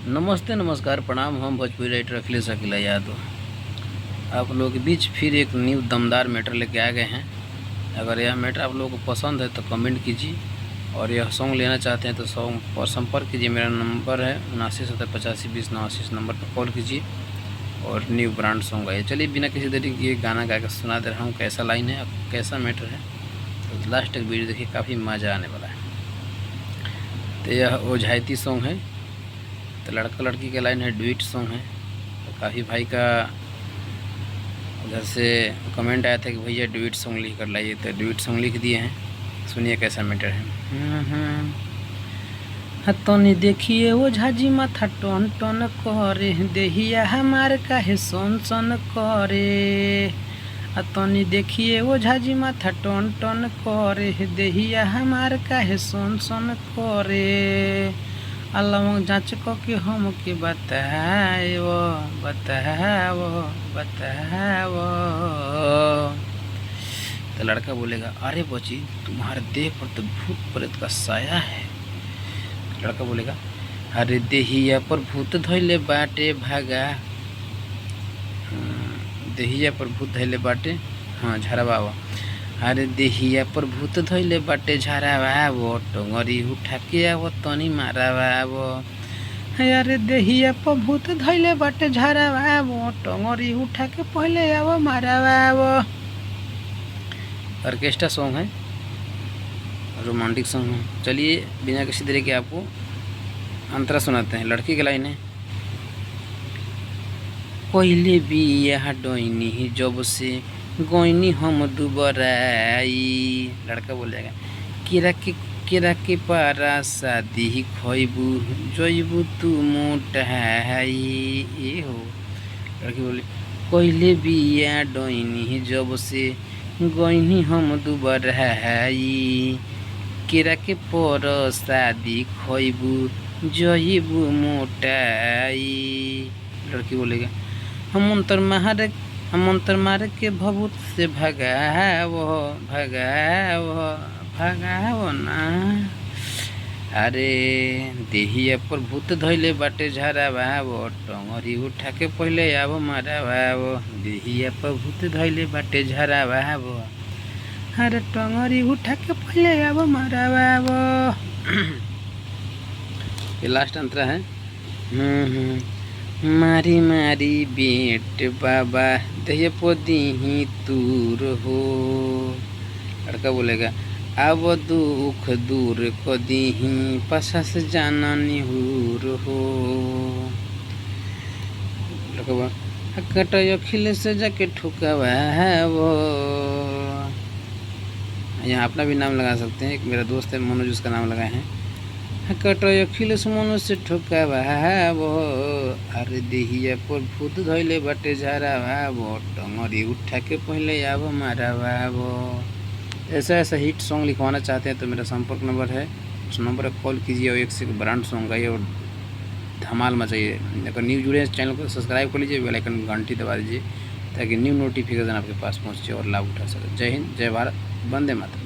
नमस्ते नमस्कार प्रणाम। हम भोजपुरी राइटर अखिलेश अकेला यादव आप लोगों के बीच फिर एक न्यू दमदार मैटर लेके आ गए हैं। अगर यह मैटर आप लोगों को पसंद है तो कमेंट कीजिए और यह सॉन्ग लेना चाहते हैं तो सॉन्ग पर संपर्क कीजिए। मेरा नंबर है 79708520 89 नंबर पर कॉल कीजिए और न्यू ब्रांड सॉन्ग आइए। चलिए बिना किसी देरी के गाना गा कर सुना दे रहा हूँ। कैसा लाइन है, कैसा मैटर है, तो लास्ट तक वीडियो देखिए, काफ़ी मज़ा आने वाला है। तो यह ओझाइती सॉन्ग है, तो लड़का लड़की का लाइन है, ड्यूट सॉन्ग है। तो काफ़ी भाई का उधर से कमेंट आया था कि भैया ड्यूट सॉन्ग लिख कर लाइए, तो ड्यूट सॉन्ग लिख दिए हैं। सुनिए कैसा मैटर है। हतनी देखिए वो झाजी माथा टन टन करे, देहिया हमार काहे सन सन करे। हतनी देखिए वो झाजी माथा टन टन करे, देहिया हमार काहे सन सन करे। अल्लाह जाँच के हम के बताओ बताओ बताओ। तो लड़का बोलेगा, अरे बची तुम्हारे देह पर तो भूत प्रेत का साया है। लड़का बोलेगा, अरे देहिया पर भूत धैले बाटे भागा। देहिया पर भूत धैले बाटे, हाँ झरवावा। अरे देहिया पर भूत धैले बाटे झरवावो, टंगरी उठा के आवो तनी मारवावो। अरे देहिया पर भूत धैले बाटे झरवावो, टंगरी उठा के पहले आवो मारवावो। ऑर्केस्ट्रा सॉन्ग है, रोमांटिक सॉन्ग है। चलिए बिना किसी तरह के आपको अंतरा सुनाते हैं। लड़की की लाइन है, कोयले बिया डोइनी जब से गोइनी हम दुबराई। लड़का बोलेगा, केरा के पारा शादी खइबू जइबू तू मोटाई। ये हो। लड़की बोले, कोयले बिया डोइनी जब से गोइनी हम दुबराई, केरा के पर शादी खइबू जइबू मोटाई। लड़की बोलेगा, हम मंत्र मार के भभूत से भगावो भगावो भगावो ना। अरे देहिया पर भूत धैले बाटे झरवावो, टंगरी उठा के पहले आवो मारवावो। देहिया पर भूत धैले बाटे झरवावो, अरे टंगरी उठा के पहले आवो मारवावो। ये लास्ट अंतरा है। मारी मारी बेट बाबा दहिया पोदी दूर हो। लड़का बोलेगा, अब दुख दूर को दीही पासा से जाना निहूर हो। लड़का बोला, कटो खिले से जाके ठुकावा है वो। यहाँ अपना भी नाम लगा सकते हैं। एक मेरा दोस्त है मनोज, उसका नाम लगाए हैं, कटो अखिलेश मनु से ठोकावा वो। अरे देहिया पर भूत धैले बाटे झरवावो, टंगरी उठा के पहले आवो मारवावो। ऐसा हिट सॉन्ग लिखवाना चाहते हैं तो मेरा संपर्क नंबर है, उस नंबर पर कॉल कीजिए और एक से ब्रांड सॉन्ग गाइए और धमाल मचाइए। अगर न्यू जुड़े हैं चैनल को सब्सक्राइब कर लीजिए, बेल आइकन घंटी दबा दीजिए ताकि न्यू नोटिफिकेशन आपके पास पहुँचे और लाभ उठा सके। जय हिंद, जय भारत, वंदे मातरम।